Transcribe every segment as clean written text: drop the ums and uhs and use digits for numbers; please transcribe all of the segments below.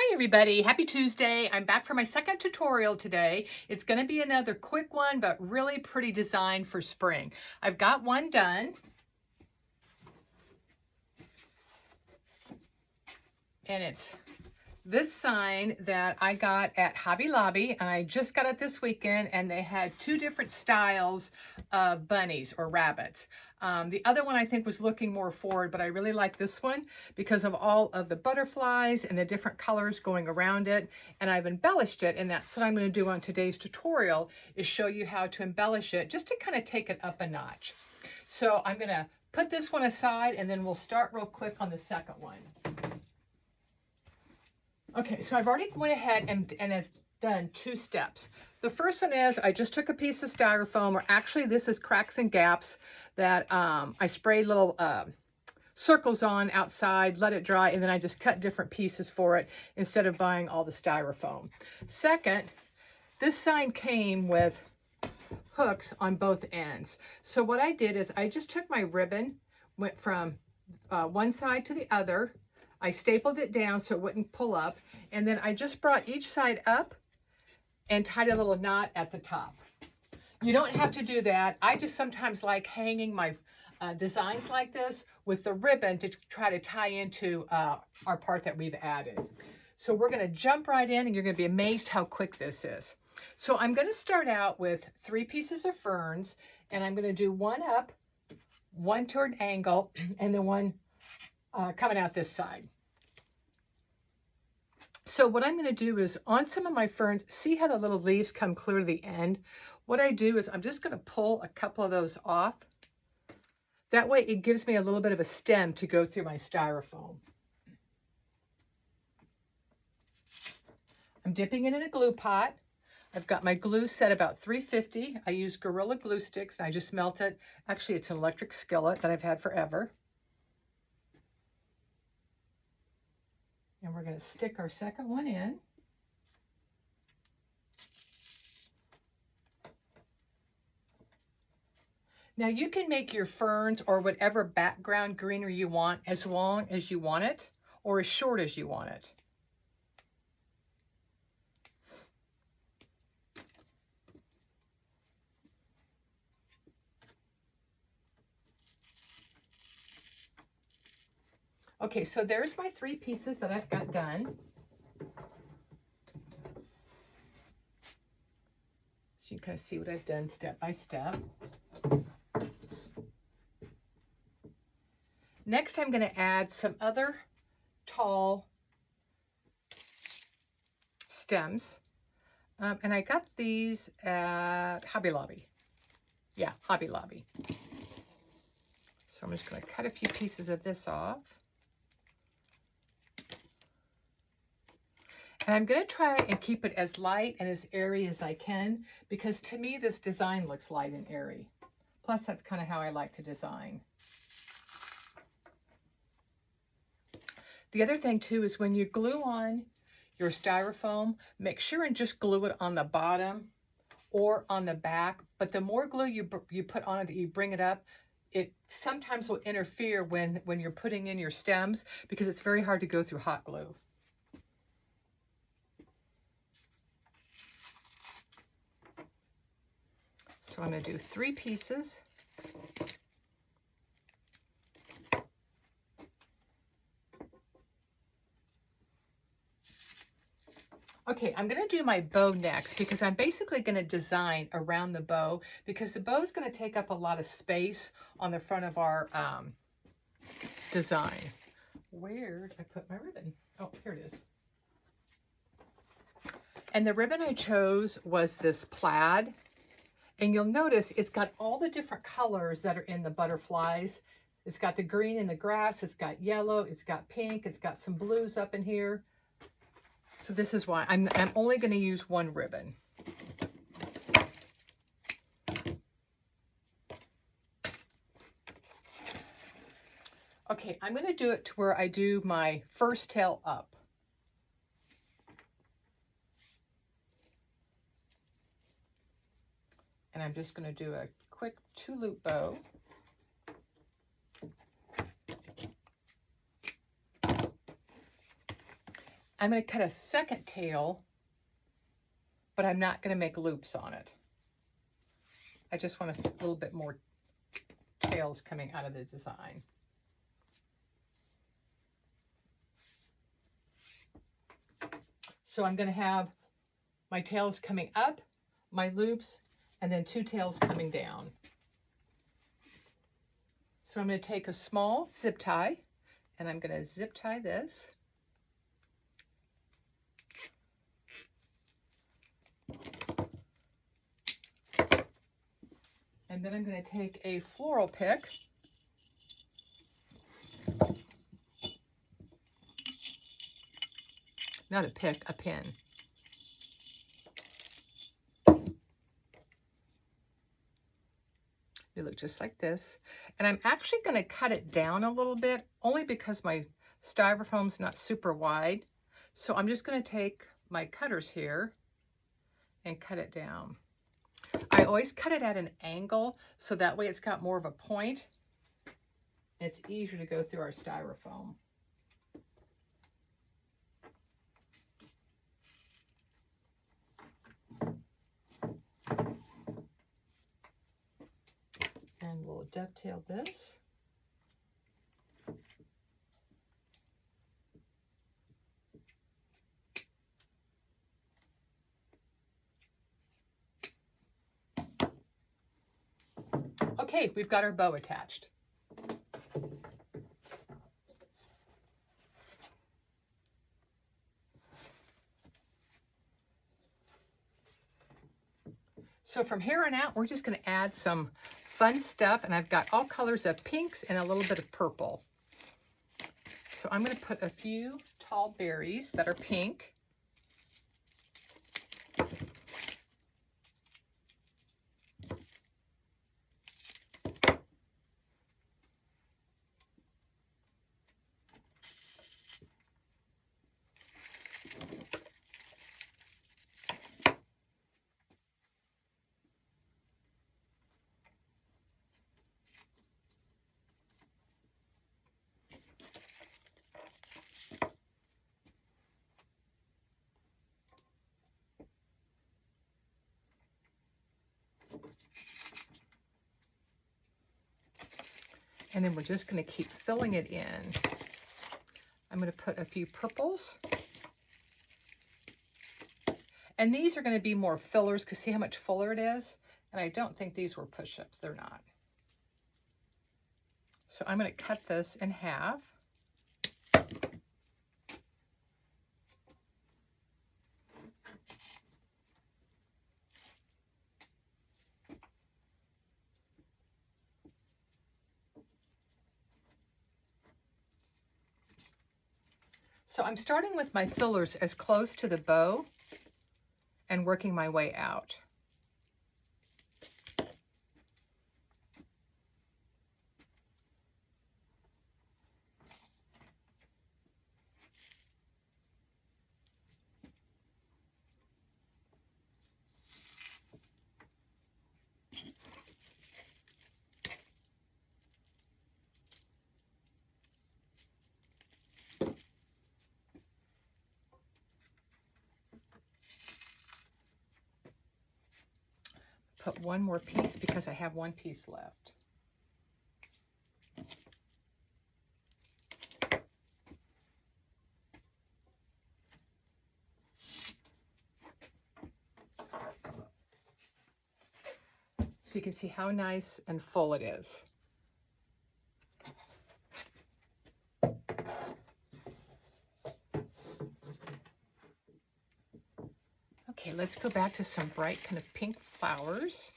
Hi everybody, happy Tuesday. I'm back for my second tutorial today. It's going to be another quick one, but really pretty design for spring. I've got one done. And it's this sign that I got at Hobby Lobby, and I just got it this weekend, and they had two different styles of bunnies or rabbits. The other one I think was looking more forward, but I really like this one because of all of the butterflies and the different colors going around it, and I've embellished it, and that's what I'm going to do on today's tutorial, is show you how to embellish it just to kind of take it up a notch. So I'm going to put this one aside, and then we'll start real quick on the second one. Okay, so I've already went ahead and has done two steps. The first one is I just took a piece of styrofoam, or actually this is cracks and gaps that I sprayed little circles on outside, let it dry, and then I just cut different pieces for it instead of buying all the styrofoam. Second, this sign came with hooks on both ends. So what I did is I just took my ribbon, went from one side to the other, I stapled it down so it wouldn't pull up, and then I just brought each side up and tied a little knot at the top. You don't have to do that. I just sometimes like hanging my designs like this with the ribbon to try to tie into our part that we've added. So we're going to jump right in, and you're going to be amazed how quick this is. So I'm going to start out with 3 pieces of ferns, and I'm going to do one up, one to an angle, and then one coming out this side. So what I'm going to do is on some of my ferns, see how the little leaves come clear to the end? What I do is I'm just going to pull a couple of those off. That way it gives me a little bit of a stem to go through my styrofoam. I'm dipping it in a glue pot. I've got my glue set about 350. I use Gorilla glue sticks, and I just melt it. Actually, it's an electric skillet that I've had forever. And we're going to stick our second one in. Now you can make your ferns or whatever background greenery you want as long as you want it, or as short as you want it. Okay, so there's my 3 pieces that I've got done. So you kind of see what I've done step by step. Next, I'm going to add some other tall stems. And I got these at Hobby Lobby. Yeah, Hobby Lobby. So I'm just going to cut a few pieces of this off. And I'm going to try and keep it as light and as airy as I can, because to me this design looks light and airy. Plus that's kind of how I like to design. The other thing too is when you glue on your styrofoam, make sure and just glue it on the bottom or on the back. But the more glue you put on it, that you bring it up, it sometimes will interfere when you're putting in your stems, because it's very hard to go through hot glue. So I'm going to do 3 pieces. Okay, I'm going to do my bow next, because I'm basically going to design around the bow, because the bow is going to take up a lot of space on the front of our design. Where did I put my ribbon? Oh, here it is. And the ribbon I chose was this plaid. And you'll notice it's got all the different colors that are in the butterflies. It's got the green in the grass, it's got yellow, it's got pink, it's got some blues up in here. So this is why I'm only going to use one ribbon. Okay, I'm going to do it to where I do my first tail up. And I'm just going to do a quick 2-loop bow. I'm going to cut a second tail, but I'm not going to make loops on it. I just want a little bit more tails coming out of the design. So I'm going to have my tails coming up, my loops, and then 2 tails coming down. So I'm going to take a small zip tie, and I'm going to zip tie this. And then I'm going to take a floral pick. Not a pick, a pin. They look just like this. And I'm actually going to cut it down a little bit, only because my styrofoam's not super wide. So I'm just going to take my cutters here and cut it down. I always cut it at an angle, so that way it's got more of a point. It's easier to go through our styrofoam. And we'll dovetail this. Okay, we've got our bow attached. So from here on out, we're just going to add some fun stuff, and I've got all colors of pinks and a little bit of purple. So I'm going to put a few tall berries that are pink. And then we're just going to keep filling it in. I'm going to put a few purples. And these are going to be more fillers, because see how much fuller it is? And I don't think these were push-ups. They're not. So I'm going to cut this in half. So I'm starting with my fillers as close to the bow and working my way out. Put one more piece because I have one piece left. So you can see how nice and full it is. Okay, let's go back to some bright kind of pink flowers.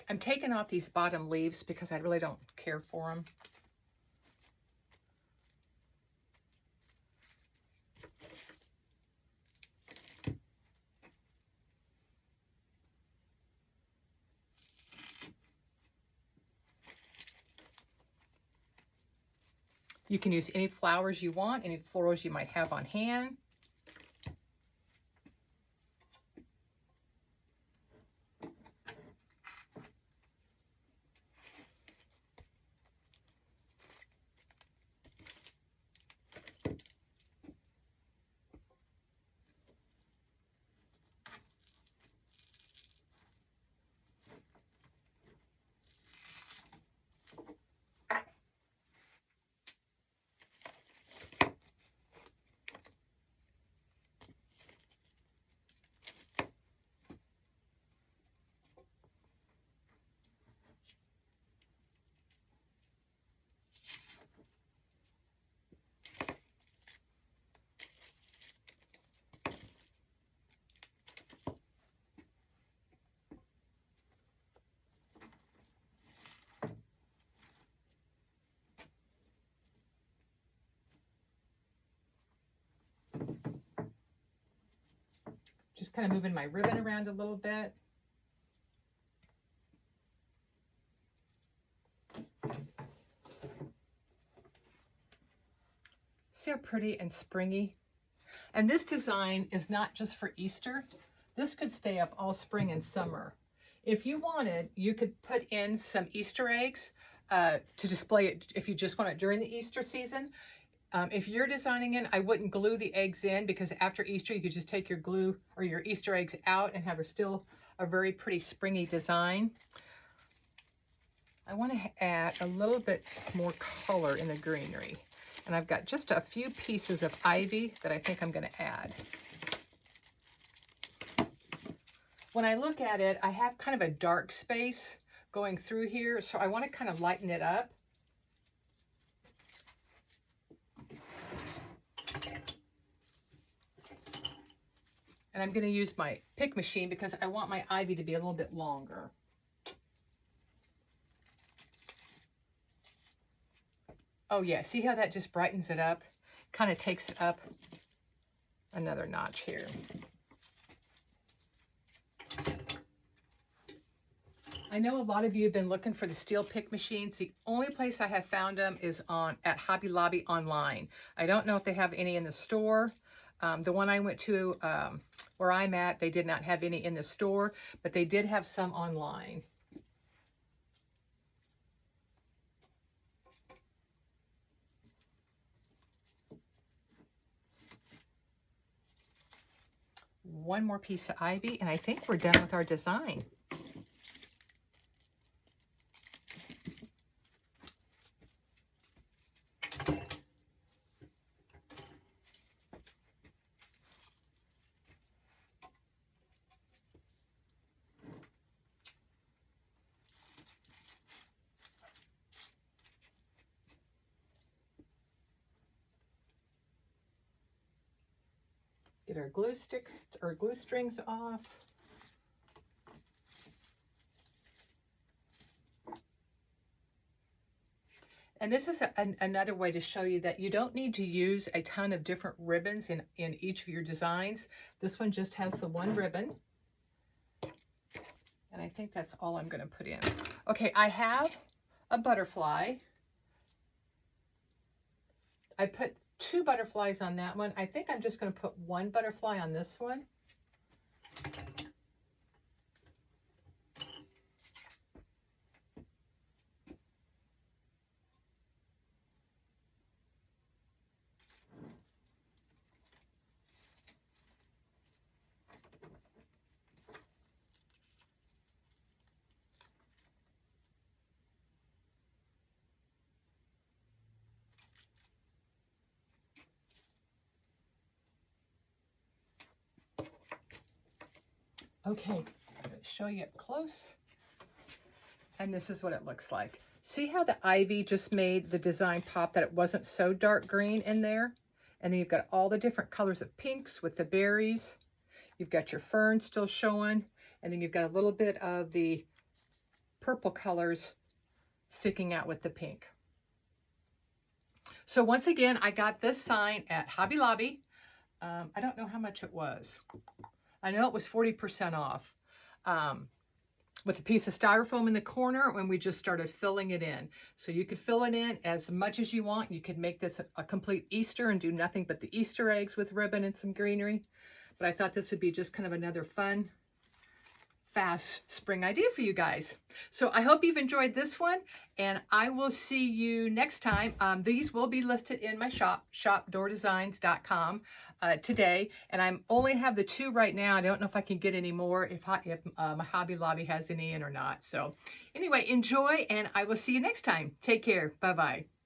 I'm taking off these bottom leaves because I really don't care for them. You can use any flowers you want, any florals you might have on hand. kind of moving my ribbon around a little bit. See how pretty and springy? And this design is not just for Easter. This could stay up all spring and summer. If you wanted, you could put in some Easter eggs to display it if you just want it during the Easter season. If you're designing it, I wouldn't glue the eggs in, because after Easter, you could just take your glue or your Easter eggs out and have still a very pretty springy design. I want to add a little bit more color in the greenery. And I've got just a few pieces of ivy that I think I'm going to add. When I look at it, I have kind of a dark space going through here, so I want to kind of lighten it up. And I'm going to use my pick machine because I want my ivy to be a little bit longer. Oh yeah, see how that just brightens it up? Kind of takes it up another notch here. I know a lot of you have been looking for the steel pick machines. The only place I have found them is at Hobby Lobby online. I don't know if they have any in the store. The one I went to where I'm at, they did not have any in the store, but they did have some online. One more piece of ivy, and I think we're done with our design. Get our glue sticks or glue strings off. And this is another way to show you that you don't need to use a ton of different ribbons in each of your designs. This one just has the one ribbon. And I think that's all I'm going to put in. Okay, I have a butterfly. I put 2 butterflies on that one. I think I'm just going to put 1 butterfly on this one. Okay, I'm going to show you up close. And this is what it looks like. See how the ivy just made the design pop, that it wasn't so dark green in there? And then you've got all the different colors of pinks with the berries. You've got your fern still showing. And then you've got a little bit of the purple colors sticking out with the pink. So once again, I got this sign at Hobby Lobby. I don't know how much it was. I know it was 40% off, with a piece of styrofoam in the corner when we just started filling it in. So you could fill it in as much as you want. You could make this a complete Easter and do nothing but the Easter eggs with ribbon and some greenery. But I thought this would be just kind of another fun, fast spring idea for you guys. So I hope you've enjoyed this one, and I will see you next time. These will be listed in my shop, shopdoordesigns.com today, and I only have the 2 right now. I don't know if I can get any more, if my Hobby Lobby has any in or not. So anyway, enjoy, and I will see you next time. Take care. Bye-bye.